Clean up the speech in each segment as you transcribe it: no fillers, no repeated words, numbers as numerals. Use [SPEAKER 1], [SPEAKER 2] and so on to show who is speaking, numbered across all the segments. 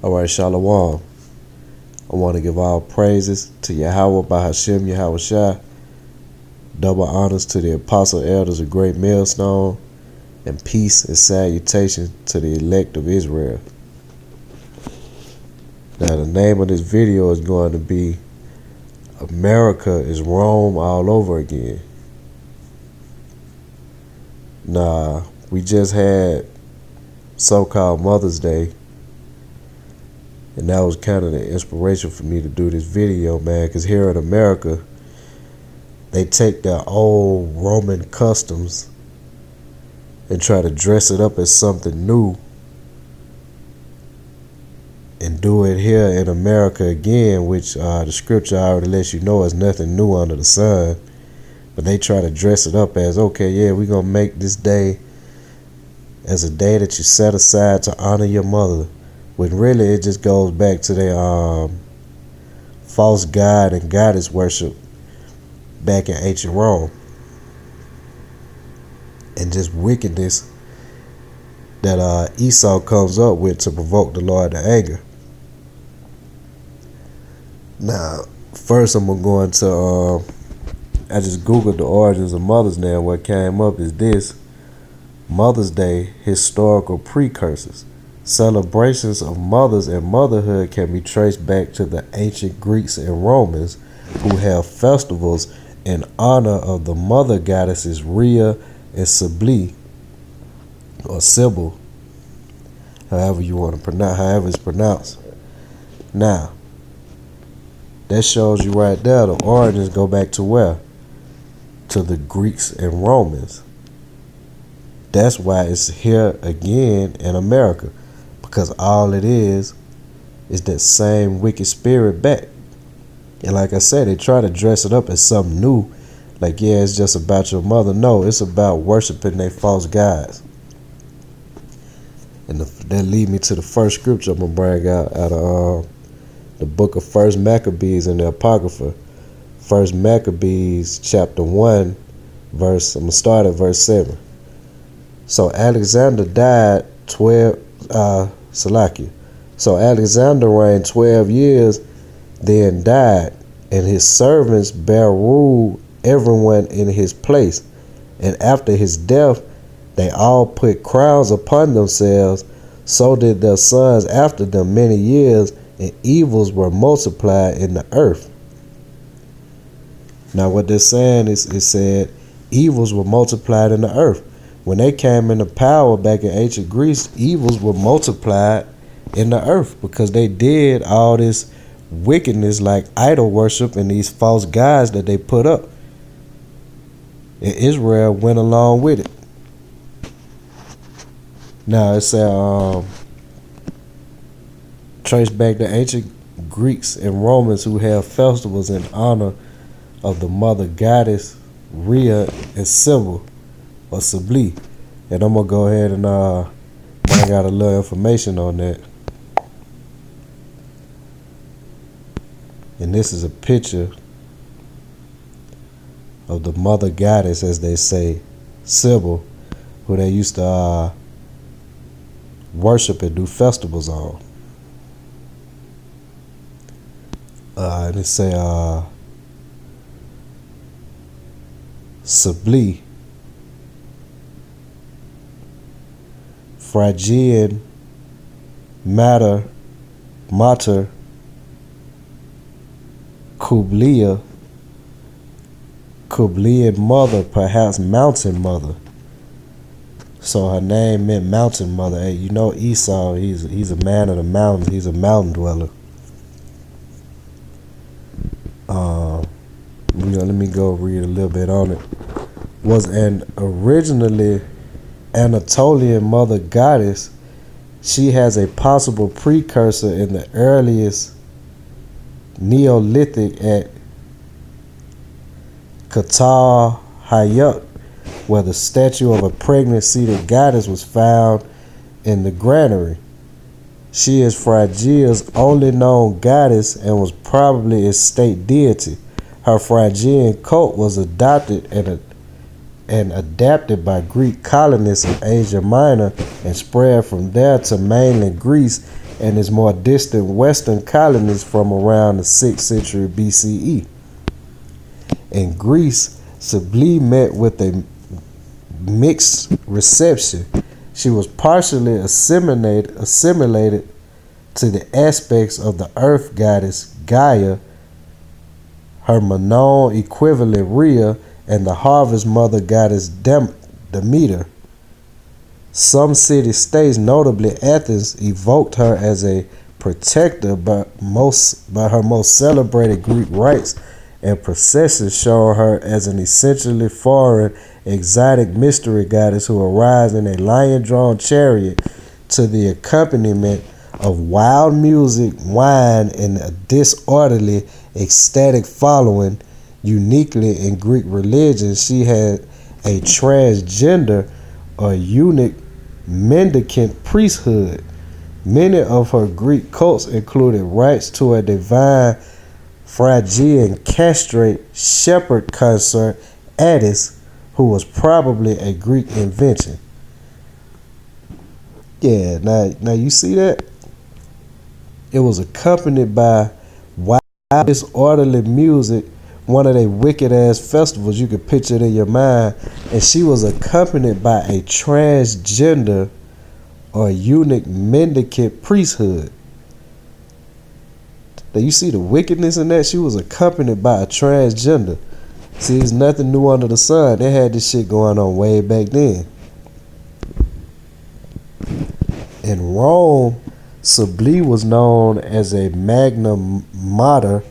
[SPEAKER 1] Alright, Shalom. I want to give all praises to Yahweh Bahashem Yahweh Shai. Double honors to the apostle elders of Great Millstone. And peace and salutation to the elect of Israel. Now the name of this video is going to be America is Rome all over again. Now, we just had so-called Mother's Day. And that was kind of the inspiration for me to do this video, man. Because here in America, they take their old Roman customs and try to dress it up as something new. And do it here in America again, which the scripture already lets you know is nothing new under the sun. But they try to dress it up as, okay, yeah, we're going to make this day as a day that you set aside to honor your mother. When really it just goes back to their false god and goddess worship back in ancient Rome. And just wickedness that Esau comes up with to provoke the Lord to anger. Now, first I'm going to go into, I just googled the origins of Mother's Day, and what came up is this: Mother's Day historical precursors. Celebrations of mothers and motherhood can be traced back to the ancient Greeks and Romans, who held festivals in honor of the mother goddesses Rhea and Cybele, or Sybil, however you want to pronounce, however it's pronounced. Now, that shows you right there the origins go back to where? To the Greeks and Romans. That's why it's here again in America. Because all it is that same wicked spirit back. And like I said, they try to dress it up as something new. Like, yeah, it's just about your mother. No, it's about worshiping their false gods. And that lead me to the first scripture I'm going to bring out of the book of First Maccabees in the Apocrypha. First Maccabees chapter 1, I'm going to start at verse 7. So Alexander died So Alexander reigned 12 years, then died, and his servants bare rule everyone in his place. And after his death, they all put crowns upon themselves. So did their sons after them many years, and evils were multiplied in the earth. Now what they're saying is, it said evils were multiplied in the earth. When they came into power back in ancient Greece, evils were multiplied in the earth because they did all this wickedness like idol worship and these false gods that they put up. And Israel went along with it. Now it said, trace back to ancient Greeks and Romans who held festivals in honor of the mother goddess Rhea and Sybil, or Cybele. And I'm going to go ahead and bring out a little information on that. And this is a picture of the mother goddess, as they say, Sybil, who they used to worship and do festivals on. And it say Cybele, Phrygian Mater, Kublia, Kublian mother, perhaps mountain mother. So her name meant mountain mother. Hey, you know Esau, he's a man of the mountains. He's a mountain dweller. Let me go read a little bit on it. Was an originally Anatolian mother goddess. She has a possible precursor in the earliest Neolithic at Qatar Hayat, where the statue of a pregnant seated goddess was found in the granary. She is Phrygia's only known goddess and was probably its state deity. Her Phrygian cult was adopted and and adapted by Greek colonists in Asia Minor and spread from there to mainland Greece and its more distant western colonies from around the 6th century BCE. In Greece, Cybele met with a mixed reception. She was partially assimilated to the aspects of the earth goddess Gaia, her Manon equivalent Rhea, and the harvest mother goddess Demeter. Some city-states, notably Athens, evoked her as a protector by her most celebrated Greek rites and processions, showing her as an essentially foreign, exotic mystery goddess who arrives in a lion-drawn chariot to the accompaniment of wild music, wine, and a disorderly, ecstatic following. Uniquely in Greek religion, she had a transgender or eunuch mendicant priesthood. Many of her Greek cults included rites to a divine Phrygian castrate shepherd consort, Attis, who was probably a Greek invention. Yeah, now you see that? It was accompanied by wild, disorderly music, one of their wicked-ass festivals. You could picture it in your mind. And she was accompanied by a transgender or eunuch mendicant priesthood. Now you see the wickedness in that? She was accompanied by a transgender. See, there's nothing new under the sun. They had this shit going on way back then. In Rome, Cybele was known as a Magna Mater,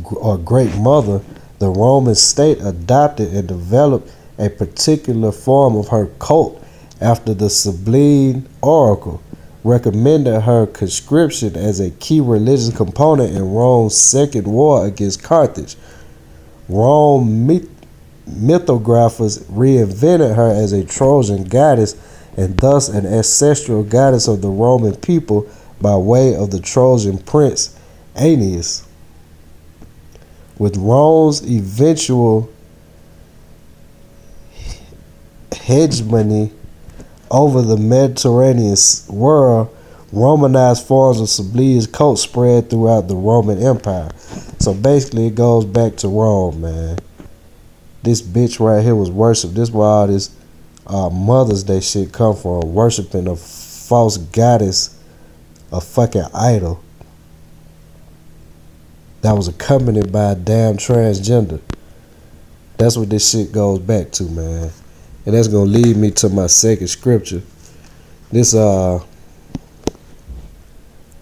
[SPEAKER 1] or Great Mother. The Roman state adopted and developed a particular form of her cult after the Sibylline Oracle recommended her conscription as a key religious component in Rome's second war against Carthage. Rome mythographers reinvented her as a Trojan goddess and thus an ancestral goddess of the Roman people by way of the Trojan prince Aeneas. With Rome's eventual hegemony over the Mediterranean world, Romanized forms of Cybele's cult spread throughout the Roman Empire. So basically, it goes back to Rome, man. This bitch right here was worshipped. This is where all this Mother's Day shit come from. Worshipping a false goddess, a fucking idol that was accompanied by a damn transgender. That's what this shit goes back to, man. And that's gonna lead me to my second scripture. This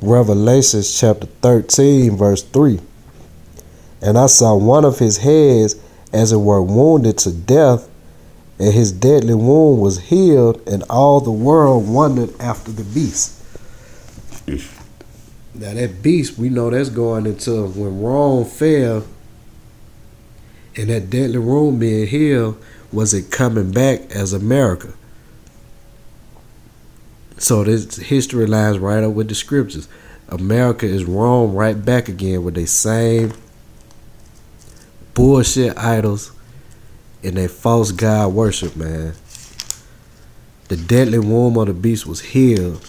[SPEAKER 1] Revelations chapter 13, verse 3. And I saw one of his heads as it were wounded to death, and his deadly wound was healed, and all the world wondered after the beast. Now that beast, we know that's going into when Rome fell, and that deadly wound being healed, was it coming back as America? So this history lines right up with the scriptures. America is Rome right back again with their same bullshit idols and their false god worship, man. The deadly wound of the beast was healed.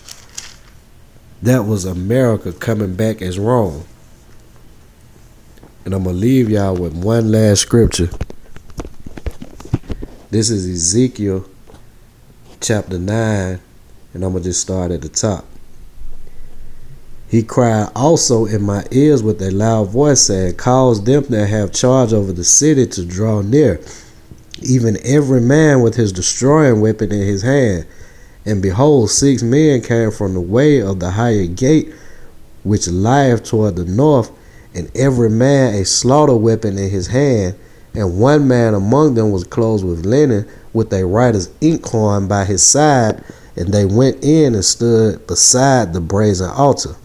[SPEAKER 1] That was America coming back as Rome. And I'm going to leave y'all with one last scripture. This is Ezekiel chapter 9, and I'm going to just start at the top. He cried also in my ears with a loud voice, saying, cause them that have charge over the city to draw near, even every man with his destroying weapon in his hand. And behold, 6 men came from the way of the higher gate, which lieth toward the north, and every man a slaughter weapon in his hand. And one man among them was clothed with linen, with a writer's inkhorn by his side. And they went in and stood beside the brazen altar.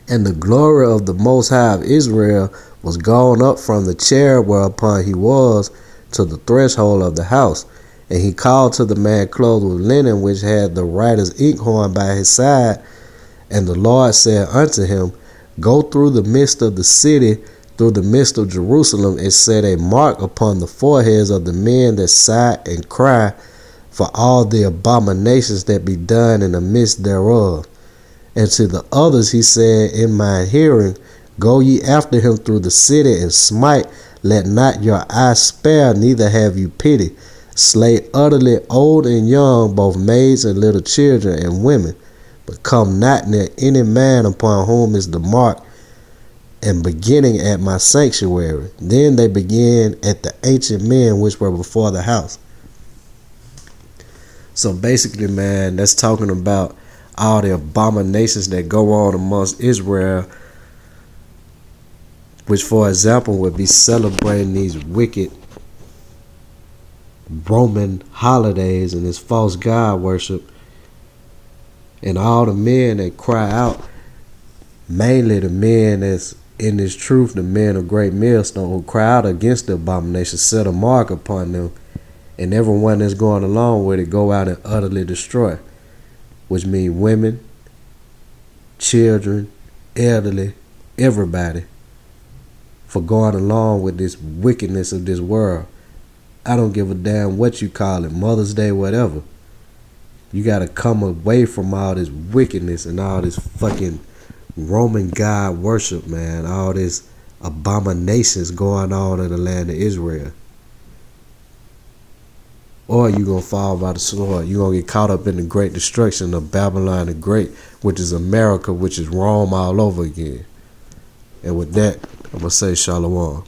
[SPEAKER 1] And the glory of the Most High of Israel was gone up from the chair whereupon he was to the threshold of the house. And he called to the man clothed with linen, which had the writer's inkhorn by his side. And the Lord said unto him, go through the midst of the city through the midst of Jerusalem, and set a mark upon the foreheads of the men that sigh and cry for all the abominations that be done in the midst thereof. And to the others he said in mine hearing, Go ye after him through the city, and smite, let not your eye spare, neither have you pity. Slay utterly old and young, both maids and little children and women, but come not near any man upon whom is the mark, and beginning at my sanctuary. Then they began at the ancient men which were before the house. So basically, man, that's talking about all the abominations that go on amongst Israel, which, for example, would be celebrating these wicked Roman holidays and this false god worship, and all the men that cry out, mainly the men that's in this truth, the men of Great Millstone, who cry out against the abomination, set a mark upon them, and everyone that's going along with it go out and utterly destroy, which means women, children, elderly, everybody, for going along with this wickedness of this world. I don't give a damn what you call it, Mother's Day, whatever. You got to come away from all this wickedness and all this fucking Roman god worship, man. All this abominations going on in the land of Israel. Or you going to fall by the sword. You're going to get caught up in the great destruction of Babylon the Great, which is America, which is Rome all over again. And with that, I'm going to say shalom.